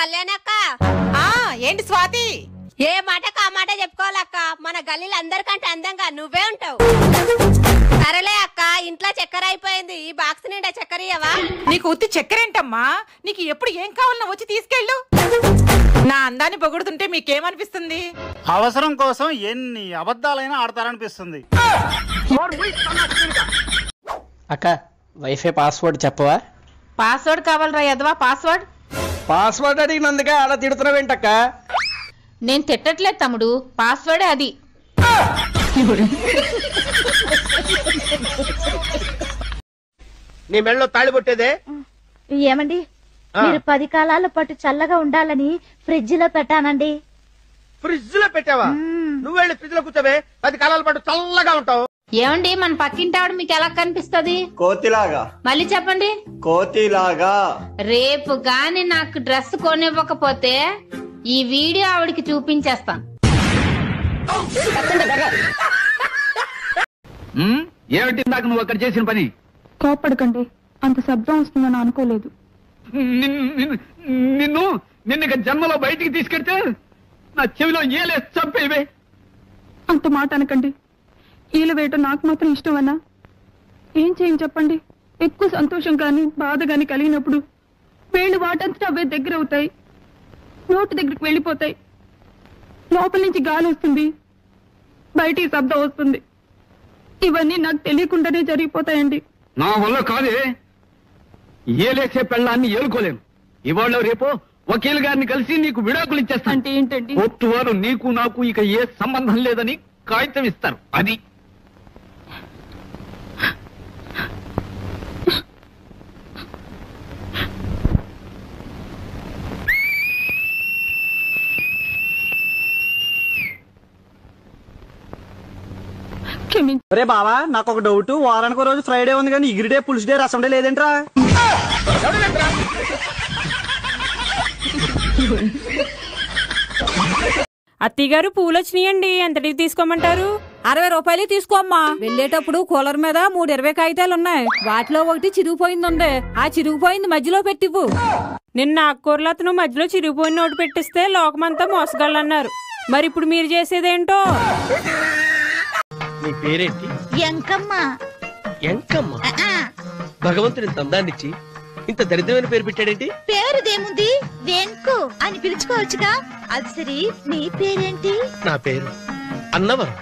కళ్యాణి అక్క. ఏంటి స్వాతి? ఏ మాటకు ఆ మాట చెప్పుకోవాలక్క. మన గల్లీలో అందరికంటే అందంగా నువ్వే ఉంటావు. సరేలే అక్క, ఇంట్లో చక్కెర అయిపోయింది. ఈ బాక్స్ నిండా చక్కెర ఇయ్యవా? నీకు ఉత్తి చక్కెరేంటమ్మా? నీకు ఎప్పుడు ఏం కావాలన్నా వచ్చి తీసుకెళ్ళు. నా అందాన్ని పొగుడుతుంటే మీకేమనిపిస్తుంది? అవసరం కోసం ఎన్ని అబద్ధాలైనా ఆడతారనిపిస్తుంది. అక్క వైఫై పాస్వర్డ్ చెప్పవా? పాస్వర్డ్ కావాలరా యదవా? పాస్వర్డ్ పాస్వర్డ్ అడిగినందుకే అలా తిడుతున్నావేంటక్క? నేను తిట్టట్లేదు తమ్ముడు, పాస్వర్డే అది. నీ మెళ్ళలో తాళి కొట్టేదే ఏమండి, మీరు 10 కాలాల పాటు చల్లగా ఉండాలని ఫ్రిడ్జ్ లో పెట్టానండి. ఫ్రిడ్జ్ లో పెట్టావా? నువ్వు వెళ్ళి ఫ్రిడ్జ్ లో కూర్చోవే, 10 కాలాల పాటు చల్లగా ఉంటావు. ఏమండి, మన పక్కింటి ఆవిడ మీకు ఎలా కనిపిస్తది? కోతిలాగా. మళ్ళీ చెప్పండి. కోతిలాగా. రేపు గాని నాకు డ్రెస్ కొనివ్వకపోతే ఈ వీడియో ఆవిడికి చూపించేస్తాను. ఏమిటి నాకు నువ్వు అక్కడ చేసిన పని? కోపడకండి, అంత శబ్దం వస్తుందని అనుకోలేదు. నిన్ను జన్మలో బయటికి తీసుకెళ్తే నా చెవిలో ఏలే చంపేవే. అంత మాట అనకండి. ఈల వేయటం నాకు మాత్రం ఇష్టమన్నా? ఏం చేయని చెప్పండి. ఎక్కువ సంతోషం గాని బాధ గాని కలిగినప్పుడు వేళ్ళు వాటంతటా అవే దగ్గర అవుతాయి, నోటు దగ్గరికి వెళ్ళిపోతాయి. లోపల నుంచి గాలి వస్తుంది, బయటికి శబ్దం వస్తుంది. ఇవన్నీ నాకు తెలియకుండానే జరిగిపోతాయండి. నా వల్ల కాదే. ఏలేసే పెళ్ళాన్ని ఏలుకోలేను. ఇవాళ రేపో వకీల్ గారిని కలిసి నీకు విడాకులు ఇచ్చేస్తాను. అంటే ఏంటండి? కోర్టు వారు నీకు నాకు ఇక ఏ సంబంధం లేదని కాగితం ఇస్తారు. అది అరే బావా, నాకు ఒక డౌట్. వారానికి ఒక రోజు ఫ్రైడే ఉంది కానీ ఇగిరిడే పులుసు డే రసం డే లేదేంట్రా? అత్తయ్యగారు పూలు వచ్చినాయండి, ఎంతటికి తీసుకోమంటారు? 60 రూపాయలు తీసుకోమ్మా. వెళ్ళేటప్పుడు కూలర్ మీద 3 20 కాగితాలు ఉన్నాయి, వాటిలో ఒకటి చిరిగిపోయింది. ఆ చిరిగిపోయింది మధ్యలో పెట్టివ్వు. నిన్న ఆకుకూరలు అతను మధ్యలో చిరిగిపోయిన నోటు పెట్టిస్తే లోకమంతా మోసగాళ్ళన్నారు. మరి ఇప్పుడు మీరు చేసేదేంటో? నీ పేరేంటి? ఎంకమ్మ. ఎంకమ్మ? భగవంతుని తందాన్నిచ్చి ఇంత దరిద్రమైన పేరు పెట్టాడేంటి? పేరుదేముంది, వెంకు అని పిలుచుకోవచ్చుగా. అది సరి, నీ పేరేంటి? నా పేరు అన్నవరం.